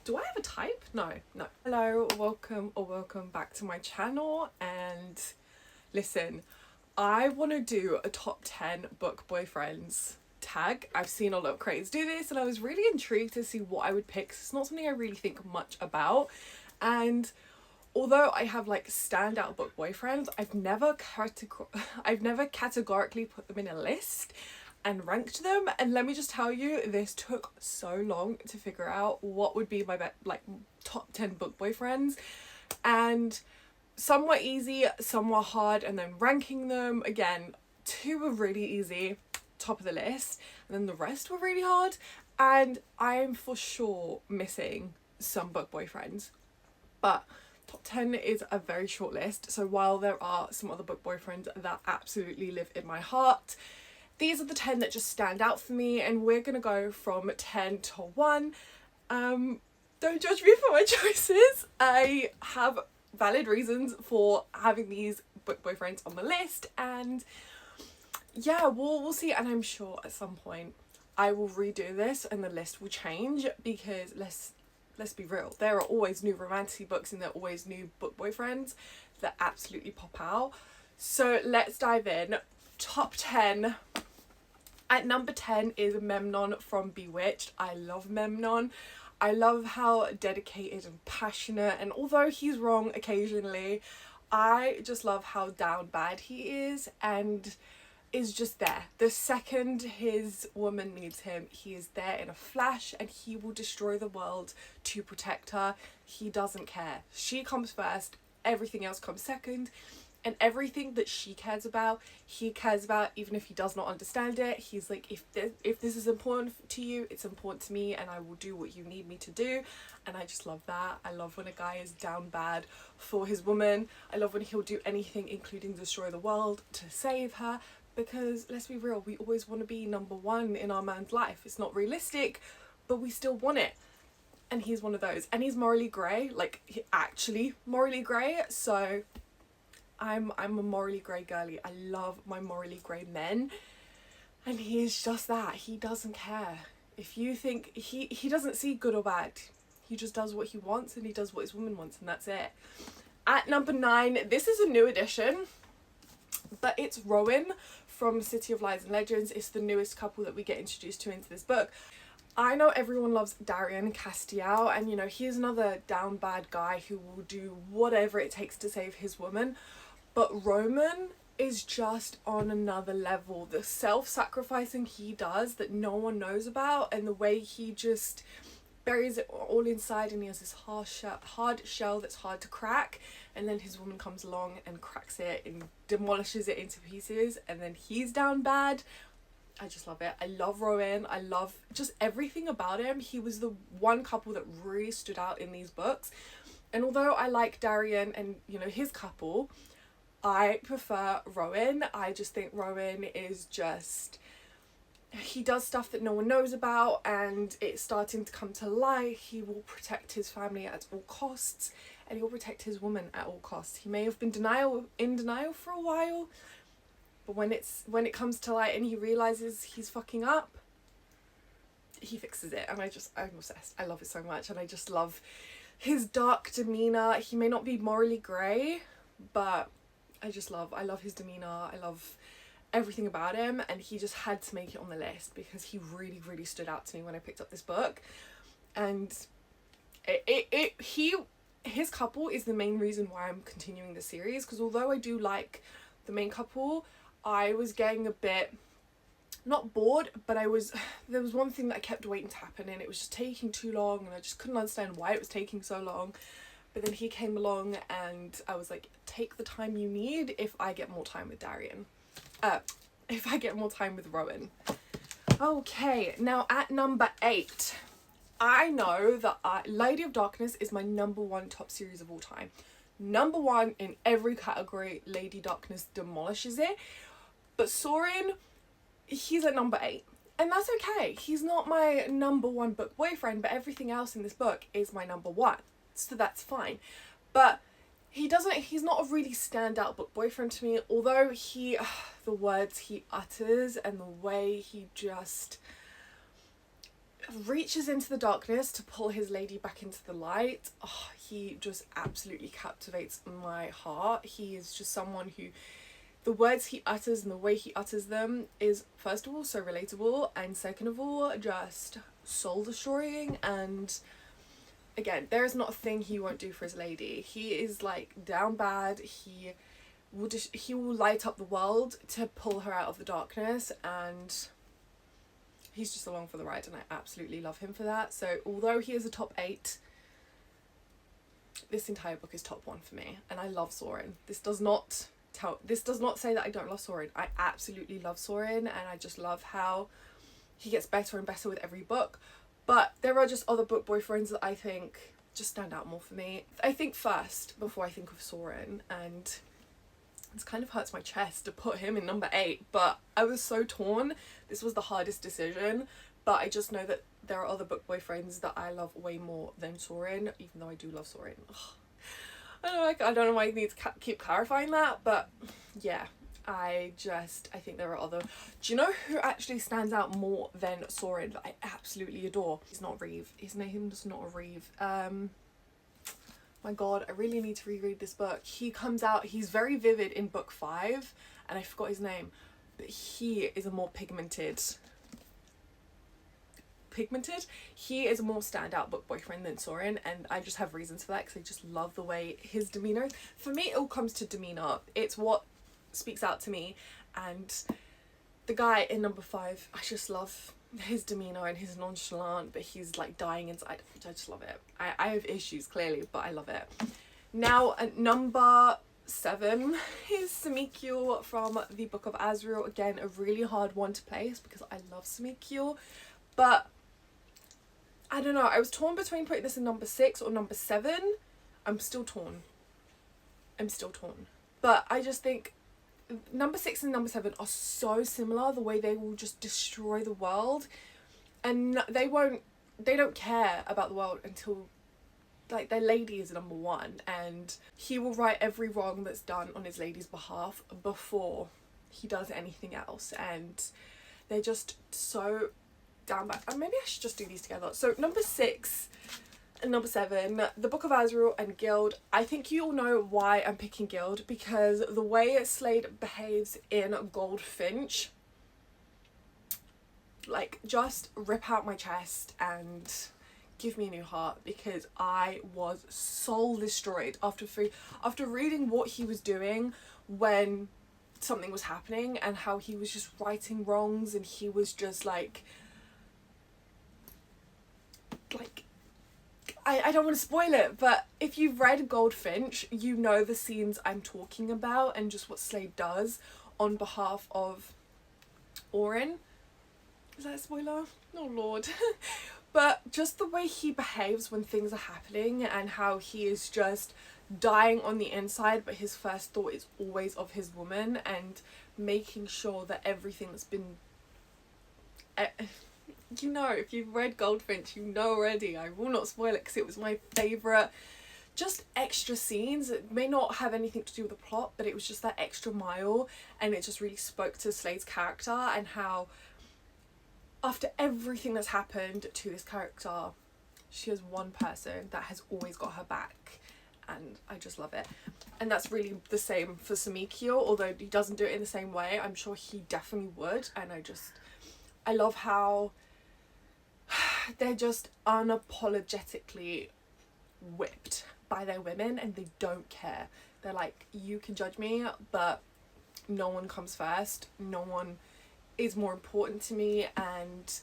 Do I have a type? No. Hello, welcome back to my channel. And listen, I want to do a top 10 book boyfriends tag. I've seen a lot of creators do this and I was really intrigued to see what I would pick. It's not something I really think much about. And although I have like standout book boyfriends, I've never categorically put them in a list and ranked them. And let me just tell you, this took so long to figure out what would be my top 10 book boyfriends. And some were easy, some were hard, and then ranking them, again, 2 were really easy, top of the list, and then the rest were really hard. And I'm for sure missing some book boyfriends, but top 10 is a very short list. So while there are some other book boyfriends that absolutely live in my heart, these are the 10 that just stand out for me, and we're gonna go from 10 to 1. Don't judge me for my choices. I have valid reasons for having these book boyfriends on the list, and yeah, we'll see. And I'm sure at some point I will redo this and the list will change, because let's be real, there are always new romantasy books and there are always new book boyfriends that absolutely pop out. So let's dive in. Top 10. At number 10 is Memnon from Bewitched. I love Memnon. I love how dedicated and passionate, and although he's wrong occasionally, I just love how down bad he is and is just there. The second his woman needs him, he is there in a flash and he will destroy the world to protect her. He doesn't care. She comes first, everything else comes second. And everything that she cares about, he cares about, even if he does not understand it. He's like, if this is important to you, it's important to me, and I will do what you need me to do. And I just love that. I love when a guy is down bad for his woman. I love when he'll do anything, including destroy the world, to save her. Because let's be real, we always want to be number one in our man's life. It's not realistic, but we still want it. And he's one of those. And he's morally grey, like actually morally grey. So I'm a morally grey girly. I love my morally grey men, and he is just that. He doesn't care. If you think he doesn't see good or bad, he just does what he wants, and he does what his woman wants, and that's it. At number 9, this is a new addition, but it's Rowan from City of Lies and Legends. It's the newest couple that we get introduced to into this book. I know everyone loves Darian Castiel, and you know, he's another down bad guy who will do whatever it takes to save his woman. But Roman is just on another level. The self-sacrificing he does that no one knows about, and the way he just buries it all inside, and he has this hard shell that's hard to crack, and then his woman comes along and cracks it and demolishes it into pieces, and then he's down bad. I just love it. I love Rowan. I love just everything about him. He was the one couple that really stood out in these books. And although I like Darian and, you know, his couple, I prefer Rowan. I just think Rowan is just, he does stuff that no one knows about, and it's starting to come to light. He will protect his family at all costs, and he will protect his woman at all costs. He may have been in denial for a while, but when it comes to light and he realizes he's fucking up, he fixes it. And I'm obsessed. I love it so much, and I just love his dark demeanor. He may not be morally grey, but I love his demeanor. I love everything about him, and he just had to make it on the list because he really, really stood out to me when I picked up this book. And his couple is the main reason why I'm continuing the series, because although I do like the main couple, I was getting a bit not bored, but there was one thing that I kept waiting to happen, and it was just taking too long, and I just couldn't understand why it was taking so long. But then he came along, and I was like, take the time you need if I get more time with Darian. If I get more time with Rowan. Okay, now at number 8, I know that Lady of Darkness is my number 1 top series of all time. Number 1 in every category. Lady Darkness demolishes it. But Soren, he's at number 8. And that's okay. He's not my number 1 book boyfriend, but everything else in this book is my number 1. So that's fine. But he's not a really standout book boyfriend to me, although the words he utters and the way he just reaches into the darkness to pull his lady back into the light. Oh, he just absolutely captivates my heart. He is just someone who, the words he utters and the way he utters them is, first of all, so relatable, and second of all, just soul destroying. And again, there is not a thing he won't do for his lady. He is like down bad. He will light up the world to pull her out of the darkness, and he's just along for the ride, and I absolutely love him for that. So although he is a top 8, this entire book is top 1 for me, and I love Soren. This does not say that I don't love Soren. I absolutely love Soren, and I just love how he gets better and better with every book. But there are just other book boyfriends that I think just stand out more for me. I think first before I think of Soren, and it kind of hurts my chest to put him in number 8, but I was so torn. This was the hardest decision, but I just know that there are other book boyfriends that I love way more than Soren, even though I do love Soren. Ugh. I don't know why I need to keep clarifying that, but yeah, I think there are other... Do you know who actually stands out more than Soren that I absolutely adore? He's not Reeve. His name is not Reeve. My god, I really need to reread this book. He comes out, he's very vivid in book 5, and I forgot his name, but he is a more pigmented, he is a more standout book boyfriend than Soren, and I just have reasons for that because I just love the way his demeanour is. For me, it all comes to demeanour. It's what speaks out to me, and the guy in number 5, I just love his demeanour, and he's nonchalant, but he's like dying inside. I just love it. I have issues clearly, but I love it. Now at number 7 is Samikyo from the Book of Azrael. Again, a really hard one to place because I love Samikyo, but I don't know, I was torn between putting this in number 6 or number 7. I'm still torn, but I just think number 6 and number 7 are so similar, the way they will just destroy the world, and they don't care about the world until like their lady is number 1, and he will right every wrong that's done on his lady's behalf before he does anything else, and they're just so down bad. And maybe I should just do these together. So number 6 and number 7, the Book of Azrael and Guild. I think you all know why I'm picking Guild, because the way Slade behaves in Goldfinch, like, just rip out my chest and give me a new heart, because I was soul destroyed after reading what he was doing when something was happening, and how he was just righting wrongs, and he was just like I don't want to spoil it, but if you've read Goldfinch, you know the scenes I'm talking about, and just what Slade does on behalf of Oren. Is that a spoiler? Oh lord. But just the way he behaves when things are happening, and how he is just dying on the inside, but his first thought is always of his woman, and making sure that everything that's been... you know, if you've read Goldfinch, you know already. I will not spoil it because it was my favourite. Just extra scenes. It may not have anything to do with the plot, but it was just that extra mile, and it just really spoke to Slade's character, and how after everything that's happened to this character, she has one person that has always got her back, and I just love it. And that's really the same for Samikyo, although he doesn't do it in the same way. I'm sure he definitely would, and I love how they're just unapologetically whipped by their women, and they don't care. They're like, you can judge me, but no one comes first, no one is more important to me, and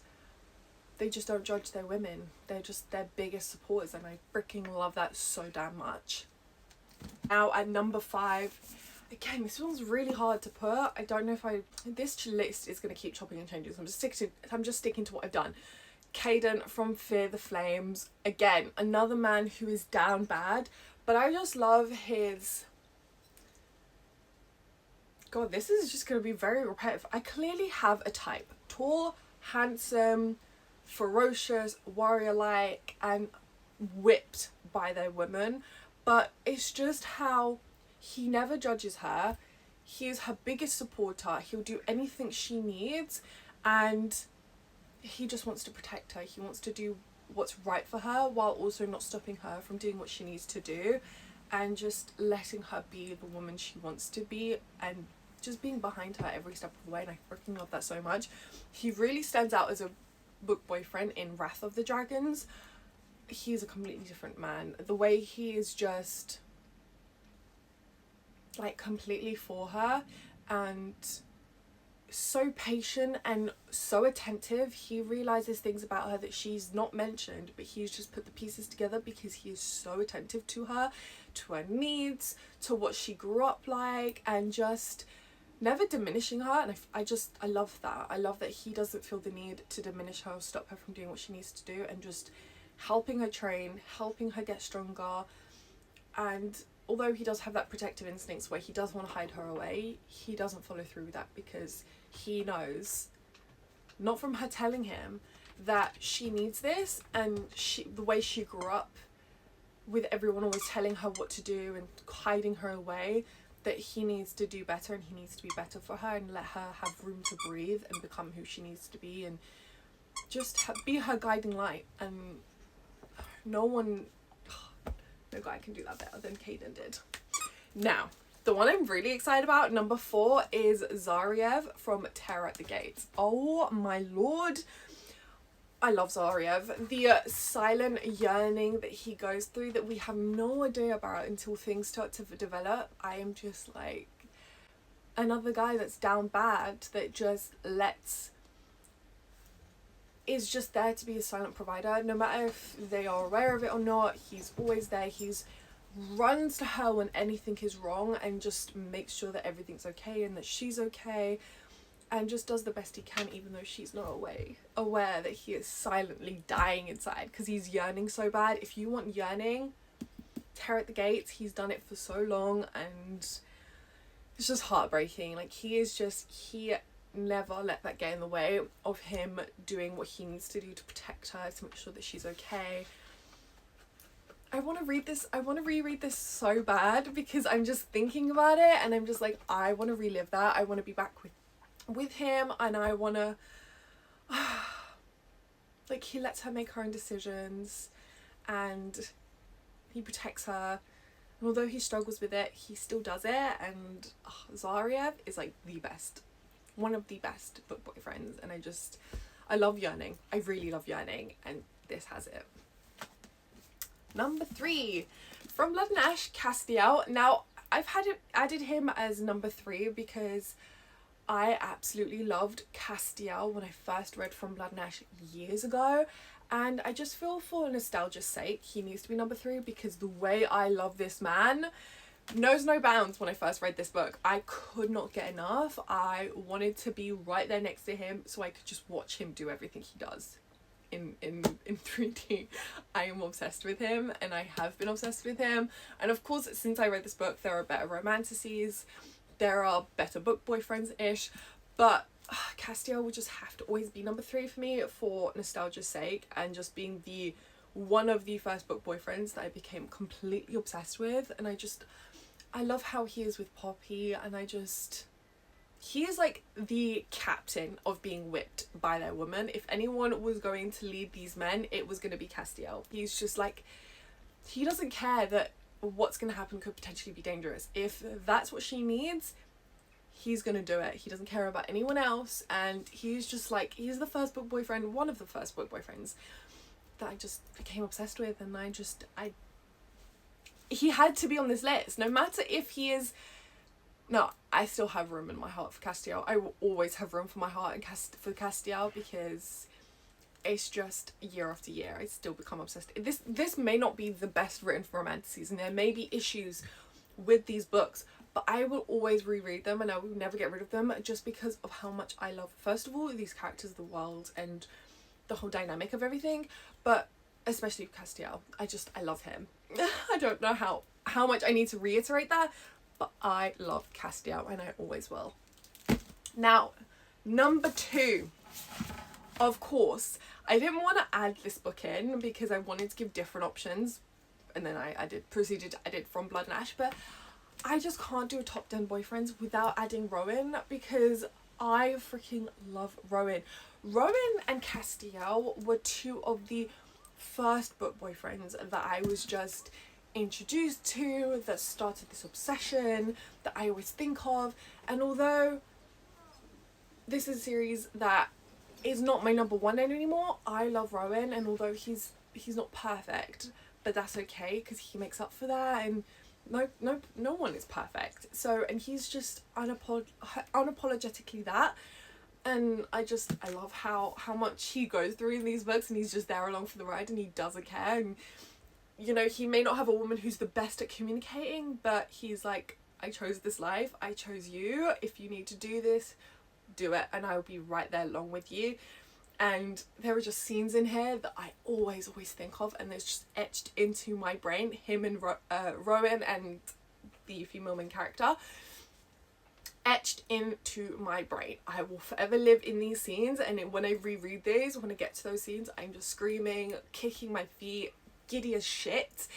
they just don't judge their women. They're just their biggest supporters, and I freaking love that so damn much. Now at number 5, again, this one's really hard to put. I don't know if this list is going to keep chopping and changing, so I'm just sticking to what I've done. Caden from Fear the Flames. Again, another man who is down bad, but I just love his... God, this is just going to be very repetitive. I clearly have a type. Tall, handsome, ferocious, warrior-like, and whipped by their women. But it's just how he never judges her. He is her biggest supporter. He'll do anything she needs, and he just wants to protect her. He wants to do what's right for her while also not stopping her from doing what she needs to do, and just letting her be the woman she wants to be, and just being behind her every step of the way. And I freaking love that so much. He really stands out as a book boyfriend in Wrath of the Dragons. He's a completely different man. The way he is just like completely for her, and so patient and so attentive. He realizes things about her that she's not mentioned, but he's just put the pieces together because he is so attentive to her needs, to what she grew up like, and just never diminishing her. And I love that. I love that he doesn't feel the need to diminish her or stop her from doing what she needs to do, and just helping her train, helping her get stronger. And although he does have that protective instincts where he does want to hide her away, he doesn't follow through with that, because he knows, not from her telling him, that she needs this, and the way she grew up with everyone always telling her what to do and hiding her away, that he needs to do better, and he needs to be better for her and let her have room to breathe and become who she needs to be, and just be her guiding light. And no guy can do that better than Caden did. Now, the one I'm really excited about, number 4, is Zariev from Terror at the Gates. Oh my lord, I love Zariev. The silent yearning that he goes through that we have no idea about until things start to develop. I am just like another guy that's down bad, that just is just there to be a silent provider. No matter if they are aware of it or not, he's always there. He's runs to her when anything is wrong, and just makes sure that everything's okay and that she's okay, and just does the best he can, even though she's not aware that he is silently dying inside, because he's yearning so bad. If you want yearning, Terror at the Gates, he's done it for so long, and it's just heartbreaking. Like, he never let that get in the way of him doing what he needs to do to protect her, to make sure that she's okay. I want to reread this so bad, because I'm just thinking about it and I'm just like, I want to relive that. I want to be back with him, and I want to like, he lets her make her own decisions, and he protects her, and although he struggles with it, he still does it. And Zariev is like one of the best book boyfriends, and I love yearning. I really love yearning, and this has it. Number 3, from Blood and Ash, Castiel. Now, I've added him as number 3 because I absolutely loved Castiel when I first read From Blood and Ash years ago, and I just feel, for nostalgia's sake, he needs to be number 3, because the way I love this man knows no bounds. When I first read this book, I could not get enough. I wanted to be right there next to him so I could just watch him do everything he does in 3D. I am obsessed with him, and I have been obsessed with him. And of course, since I read this book, there are better romantasies, there are better book boyfriends-ish, but Castiel would just have to always be number 3 for me, for nostalgia's sake, and just being one of the first book boyfriends that I became completely obsessed with. And I love how he is with Poppy, and he is like the captain of being whipped by their woman. If anyone was going to lead these men, it was going to be Castiel. He's just like, he doesn't care that what's going to happen could potentially be dangerous. If that's what she needs, he's going to do it. He doesn't care about anyone else, and he's just like, he's the first book boyfriend, one of the first book boyfriends that I just became obsessed with. And he had to be on this list, no matter if he is. No, I still have room in my heart for Castiel. I will always have room for my heart for Castiel, because it's just year after year I still become obsessed. This may not be the best written for romantasies, and there may be issues with these books, but I will always reread them, and I will never get rid of them, just because of how much I love, first of all, these characters, the world, and the whole dynamic of everything, but especially with Castiel. I love him. I don't know how much I need to reiterate that, but I love Castiel, and I always will. Now, number 2. Of course, I didn't want to add this book in because I wanted to give different options, and then I did From Blood and Ash, but I just can't do a top 10 boyfriends without adding Rowan, because I freaking love Rowan. Rowan and Castiel were two of the first book boyfriends that I was just introduced to, that started this obsession that I always think of. And although this is a series that is not my number one anymore, I love Rowan, and although he's not perfect, but that's okay because he makes up for that, and no one is perfect. So, and he's just unapologetically that. And I love how much he goes through in these books, and he's just there along for the ride, and he doesn't care. And you know, he may not have a woman who's the best at communicating, but he's like, I chose this life, I chose you, if you need to do this, do it, and I'll be right there along with you. And there are just scenes in here that I always think of, and it's just etched into my brain. Him and Rowan and the female main character, etched into my brain. I will forever live in these scenes, and when I reread these, when I get to those scenes, I'm just screaming, kicking my feet, giddy as shit.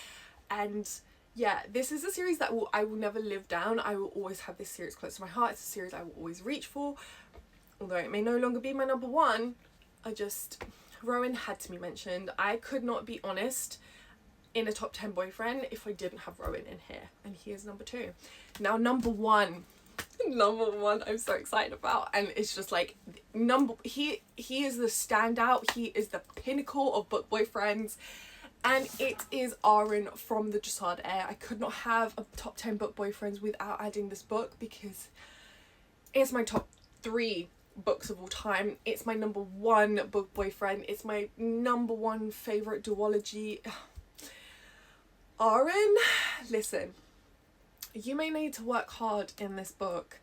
And yeah, this is a series that I will never live down. I will always have this series close to my heart. It's a series I will always reach for, although it may no longer be my number one. Rowan had to be mentioned. I could not be honest in a top 10 boyfriend if I didn't have Rowan in here, and he is number 2. Now number one I'm so excited about, and it's just like he is the standout, he is the pinnacle of book boyfriends, and it is Aaron from the Dressage Heir. I could not have a top 10 book boyfriends without adding this book, because it's my top 3 books of all time. It's my number 1 book boyfriend. It's my number 1 favorite duology. Aaron, listen, you may need to work hard in this book,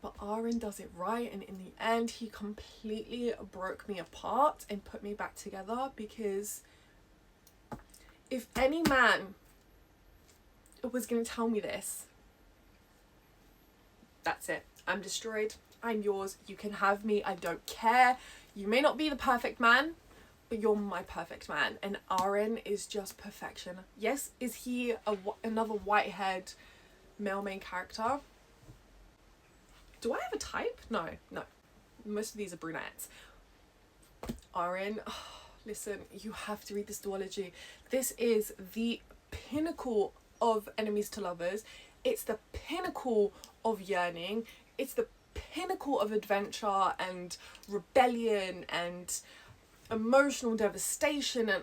but Aaron does it right, and in the end he completely broke me apart and put me back together. Because if any man was going to tell me this, that's it. I'm destroyed. I'm yours. You can have me. I don't care. You may not be the perfect man, but you're my perfect man. And Aaron is just perfection. Yes, is he another white-haired male main character? Do I have a type? No. Most of these are brunettes. Aaron, listen, you have to read this duology. This is the pinnacle of enemies to lovers. It's the pinnacle of yearning. It's the pinnacle of adventure and rebellion and emotional devastation. And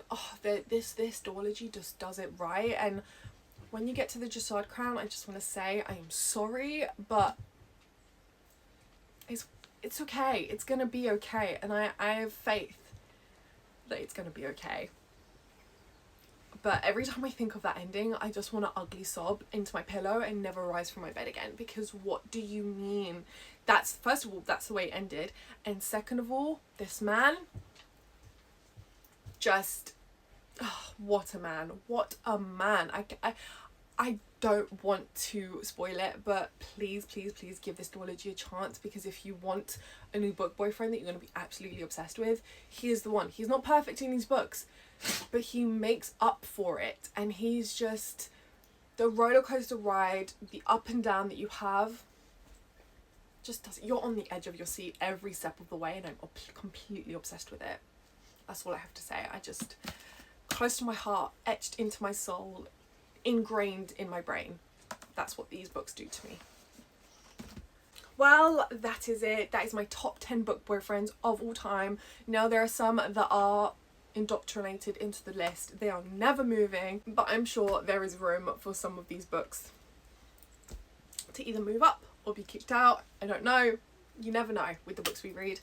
this duology just does it right. And when you get to the Dressage Crown, I just want to say I am sorry, but it's okay. It's gonna be okay, and I have faith that it's gonna be okay. But every time I think of that ending, I just want to ugly sob into my pillow and never rise from my bed again. Because what do you mean? That's, first of all, that's the way it ended, and second of all, this man, just, what a man, what a man. I don't want to spoil it, but please give this duology a chance, because if you want a new book boyfriend that you're going to be absolutely obsessed with, he is the one. He's not perfect in these books, but he makes up for it, and he's just the roller coaster ride, the up and down that you have, just does, you're on the edge of your seat every step of the way, and I'm completely obsessed with it. That's all I have to say. I just, close to my heart, etched into my soul, ingrained in my brain. That's what these books do to me. Well, that is it. That is my top 10 book boyfriends of all time. Now, there are some that are indoctrinated into the list. They are never moving, but I'm sure there is room for some of these books to either move up or be kicked out. I don't know. You never know with the books we read.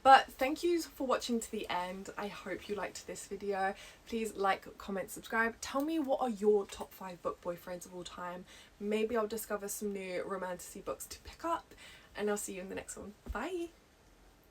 But thank you for watching to the end. I hope you liked this video. Please like, comment, subscribe. Tell me, what are your top 5 book boyfriends of all time. Maybe I'll discover some new romantasy books to pick up, and I'll see you in the next one. Bye.